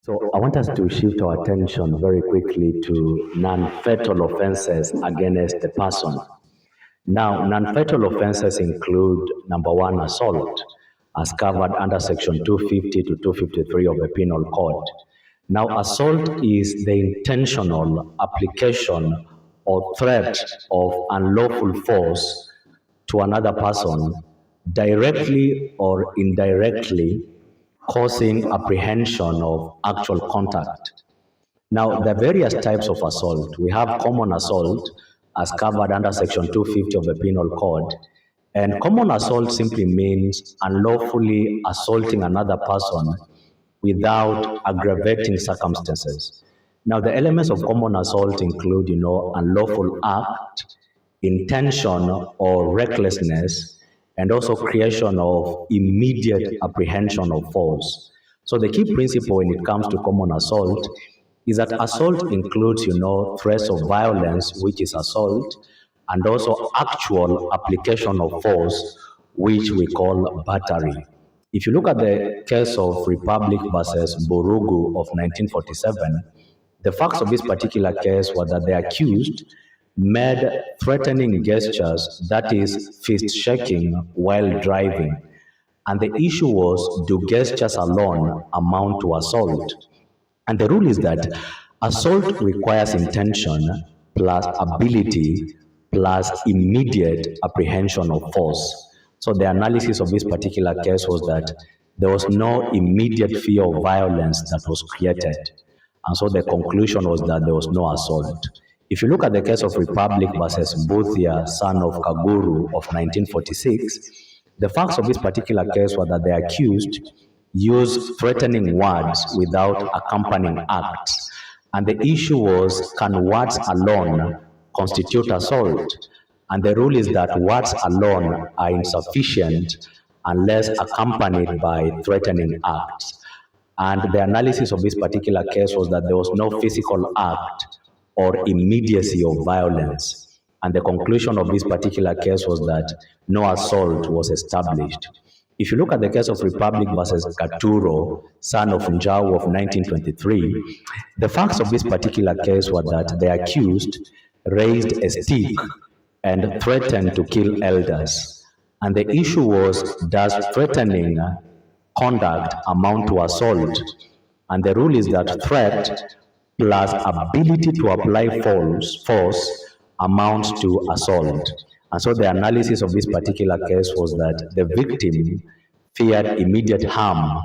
So I want us to shift our attention very quickly to non-fatal offenses against the person. Now, non-fatal offenses include number one, assault, as covered under section 250 to 253 of the Penal Code. Now, assault is the intentional application or threat of unlawful force to another person, directly or indirectly causing apprehension of actual contact. Now, the various types of assault. We have common assault as covered under section 250 of the Penal Code. And common assault simply means unlawfully assaulting another person without aggravating circumstances. Now, the elements of common assault include, unlawful act, intention or recklessness, and also creation of immediate apprehension of force. So the key principle when it comes to common assault is that assault includes, threats of violence, which is assault, and also actual application of force, which we call battery. If you look at the case of Republic versus Burugu of 1947, the facts of this particular case were that the accused made threatening gestures, that is, fist shaking, while driving. And the issue was, do gestures alone amount to assault? And the rule is that assault requires intention plus ability plus immediate apprehension of force. So the analysis of this particular case was that there was no immediate fear of violence that was created. And so the conclusion was that there was no assault. If you look at the case of Republic versus Buthia, son of Kaguru of 1946, the facts of this particular case were that the accused used threatening words without accompanying acts. And the issue was, can words alone constitute assault? And the rule is that words alone are insufficient unless accompanied by threatening acts. And the analysis of this particular case was that there was no physical act or immediacy of violence. And the conclusion of this particular case was that no assault was established. If you look at the case of Republic versus Katuro, son of Njau of 1923, the facts of this particular case were that the accused raised a stick and threatened to kill elders. And the issue was, does threatening conduct amount to assault? And the rule is that threat plus ability to apply force amounts to assault. And so the analysis of this particular case was that the victim feared immediate harm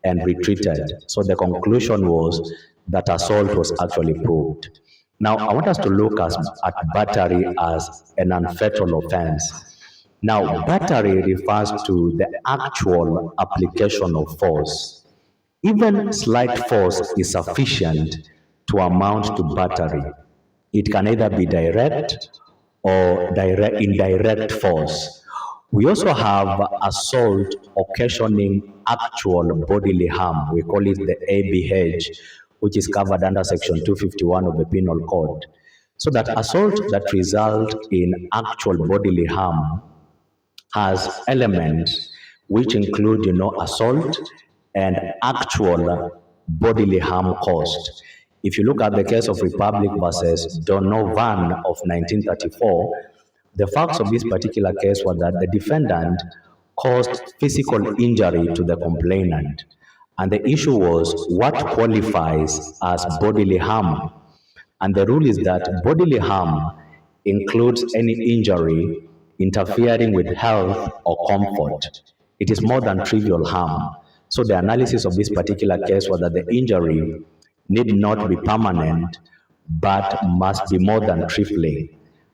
and retreated. So the conclusion was that assault was actually proved. Now, I want us to look at battery as an unfatal offense. Now, battery refers to the actual application of force. Even slight force is sufficient to amount to battery. It can either be direct or indirect force. We also have assault occasioning actual bodily harm. We call it the ABH, which is covered under section 251 of the Penal Code. So that assault that results in actual bodily harm has elements which include, assault and actual bodily harm caused. If you look at the case of Republic versus Donovan of 1934, the facts of this particular case were that the defendant caused physical injury to the complainant. And the issue was, what qualifies as bodily harm? And the rule is that bodily harm includes any injury interfering with health or comfort. It is more than trivial harm. So the analysis of this particular case was that the injury need not be permanent, but must be more than trifling.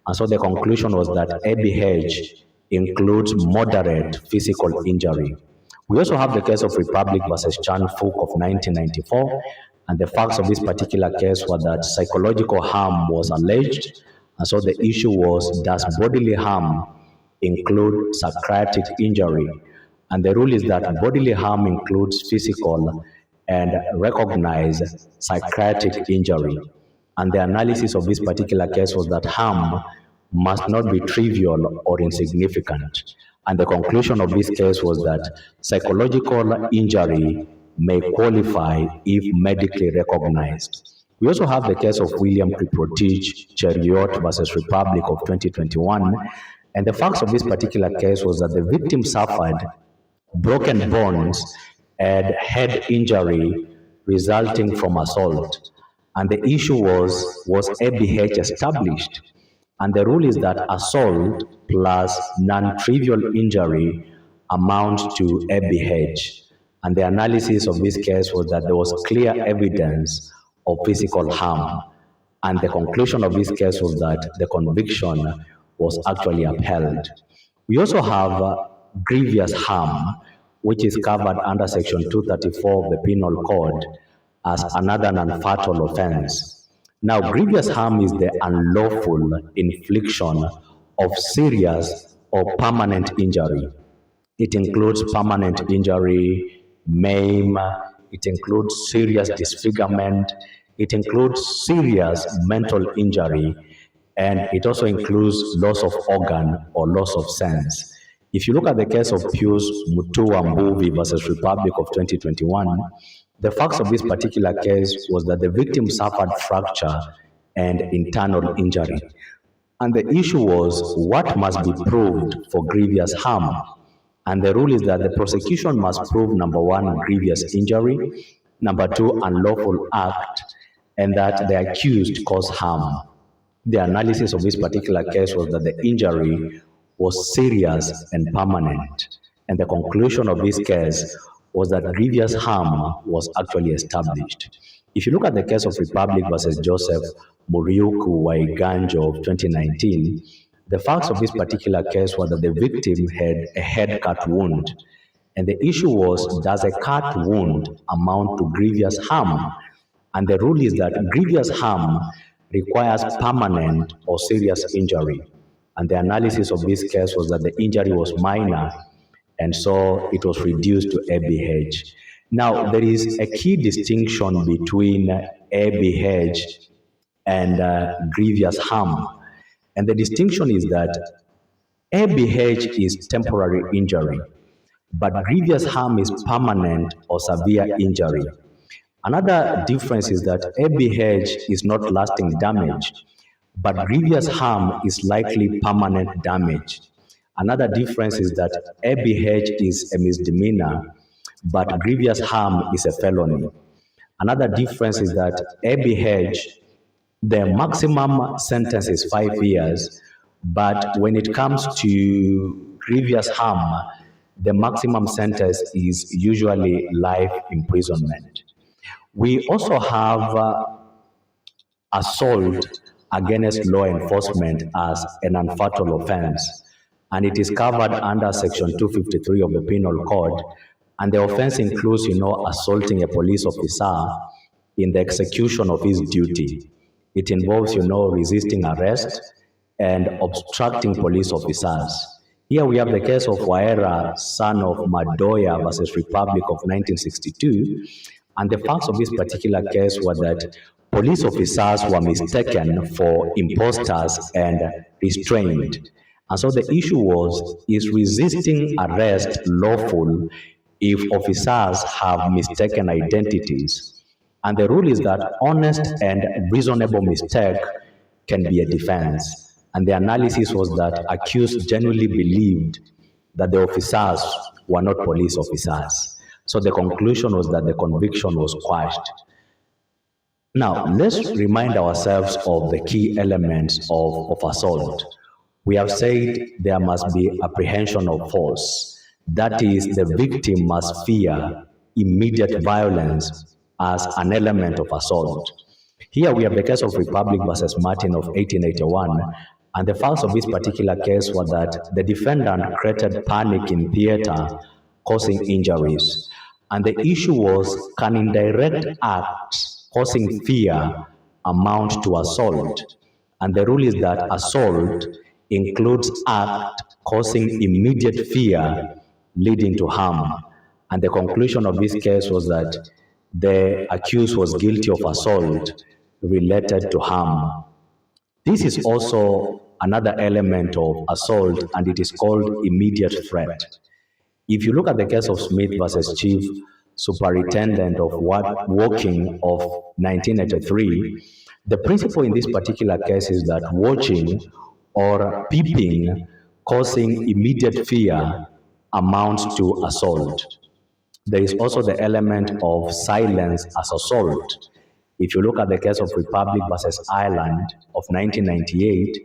And so the conclusion was that ABH includes moderate physical injury. We also have the case of Republic versus Chan Fook of 1994, and the facts of this particular case were that psychological harm was alleged, and so the issue was, does bodily harm include psychiatric injury? And the rule is that bodily harm includes physical and recognize psychiatric injury. And the analysis of this particular case was that harm must not be trivial or insignificant. And the conclusion of this case was that psychological injury may qualify if medically recognized. We also have the case of William Kiprotich Cheruiyot versus Republic of 2021, and the facts of this particular case was that the victim suffered broken bones and head injury resulting from assault. And the issue was ABH established? And the rule is that assault plus non-trivial injury amount to ABH. And the analysis of this case was that there was clear evidence of physical harm. And the conclusion of this case was that the conviction was actually upheld. We also have grievous harm, which is covered under Section 234 of the Penal Code as another non-fatal offense. Now, grievous harm is the unlawful infliction of serious or permanent injury. It includes permanent injury, maim, it includes serious disfigurement, it includes serious mental injury, and it also includes loss of organ or loss of sense. If you look at the case of Pius Mutua Mbuvi versus Republic of 2021, the facts of this particular case was that the victim suffered fracture and internal injury. And the issue was what must be proved for grievous harm. And the rule is that the prosecution must prove, number one, grievous injury, number two, unlawful act, and that the accused caused harm. The analysis of this particular case was that the injury was serious and permanent. And the conclusion of this case was that grievous harm was actually established. If you look at the case of Republic versus Joseph Muriuku Waiganjo of 2019, the facts of this particular case were that the victim had a head cut wound. And the issue was, does a cut wound amount to grievous harm? And the rule is that grievous harm requires permanent or serious injury. And the analysis of this case was that the injury was minor, and so it was reduced to ABH. Now, there is a key distinction between ABH and grievous harm. And the distinction is that ABH is temporary injury, but grievous harm is permanent or severe injury. Another difference is that ABH is not lasting damage, but grievous harm is likely permanent damage. Another difference is that ABH is a misdemeanor, but grievous harm is a felony. Another difference is that ABH, the maximum sentence is 5 years, but when it comes to grievous harm, the maximum sentence is usually life imprisonment. We also have assault against law enforcement as an unfatal offense, and it is covered under Section 253 of the Penal Code. And the offense includes, assaulting a police officer in the execution of his duty. It involves, resisting arrest and obstructing police officers. Here we have the case of Waera, son of Madoya versus Republic of 1962. And the facts of this particular case were that police officers were mistaken for imposters and restrained. And so the issue was, is resisting arrest lawful if officers have mistaken identities? And the rule is that honest and reasonable mistake can be a defense. And the analysis was that accused genuinely believed that the officers were not police officers. So the conclusion was that the conviction was quashed. Now, let's remind ourselves of the key elements of assault. We have said there must be apprehension of force. That is, the victim must fear immediate violence as an element of assault. Here we have the case of Republic versus Martin of 1881, and the facts of this particular case were that the defendant created panic in theater, causing injuries. And the issue was, can indirect acts causing fear amount to assault? And the rule is that assault includes act causing immediate fear leading to harm. And the conclusion of this case was that the accused was guilty of assault related to harm. This is also another element of assault, and it is called immediate threat. If you look at the case of Smith versus Chief Superintendent of Woking of 1983, the principle in this particular case is that watching or peeping causing immediate fear amounts to assault. There is also the element of silence as assault. If you look at the case of Republic versus Ireland of 1998,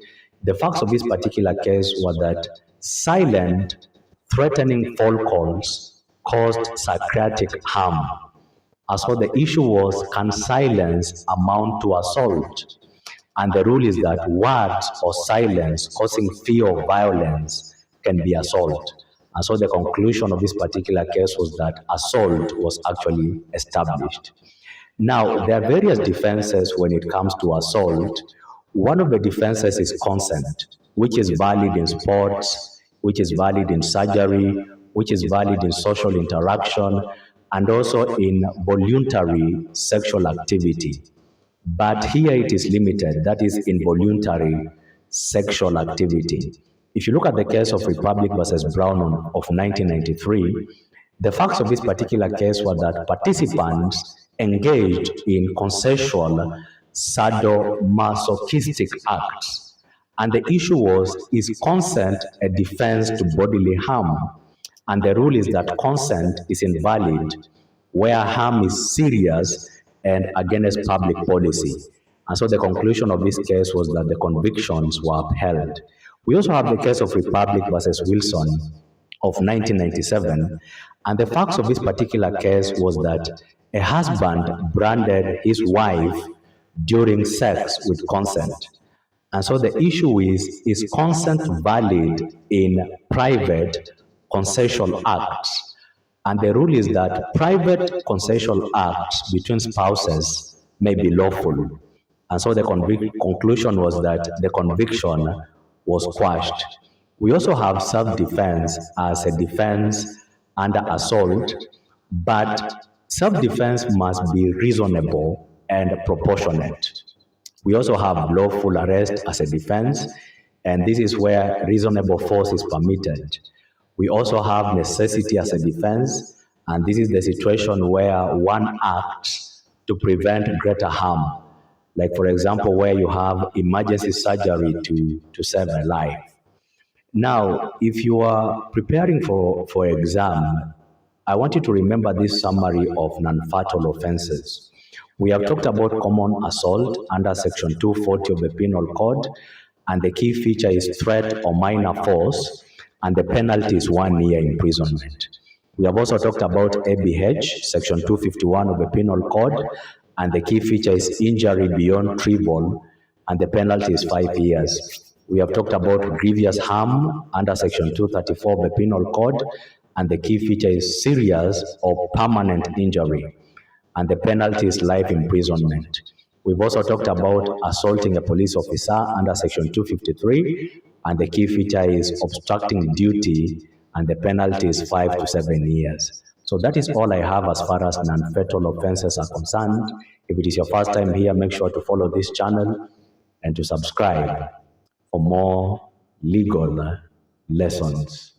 the facts of this particular case were that silent, threatening phone calls caused psychiatric harm. And so the issue was, can silence amount to assault? And the rule is that words or silence causing fear of violence can be assault. And so the conclusion of this particular case was that assault was actually established. Now, there are various defenses when it comes to assault. One of the defenses is consent, which is valid in sports, which is valid in surgery, which is valid in social interaction, and also in voluntary sexual activity. But here it is limited, that is involuntary sexual activity. If you look at the case of Republic versus Brown of 1993, the facts of this particular case were that participants engaged in consensual sadomasochistic acts. And the issue was, is consent a defense to bodily harm? And the rule is that consent is invalid where harm is serious and against public policy. And so the conclusion of this case was that the convictions were upheld. We also have the case of Republic versus Wilson of 1997, and the facts of this particular case was that a husband branded his wife during sex with consent. And so the issue is consent valid in private consensual acts? And the rule is that private consensual acts between spouses may be lawful. And so the conclusion was that the conviction was quashed. We also have self-defense as a defense under assault, but self-defense must be reasonable and proportionate. We also have lawful arrest as a defense, and this is where reasonable force is permitted. We also have necessity as a defense, and this is the situation where one acts to prevent greater harm. Like, for example, where you have emergency surgery to save a life. Now, if you are preparing for exam, I want you to remember this summary of non-fatal offenses. We have talked about common assault under Section 240 of the Penal Code, and the key feature is threat or minor force, and the penalty is 1 year imprisonment. We have also talked about ABH, Section 251 of the Penal Code, and the key feature is injury beyond trivial, and the penalty is 5 years. We have talked about grievous harm under Section 234 of the Penal Code, and the key feature is serious or permanent injury, and the penalty is life imprisonment. We've also talked about assaulting a police officer under Section 253, and the key feature is obstructing duty, and the penalty is 5 to 7 years. So that is all I have as far as non-fatal offenses are concerned. If it is your first time here, make sure to follow this channel and to subscribe for more legal lessons.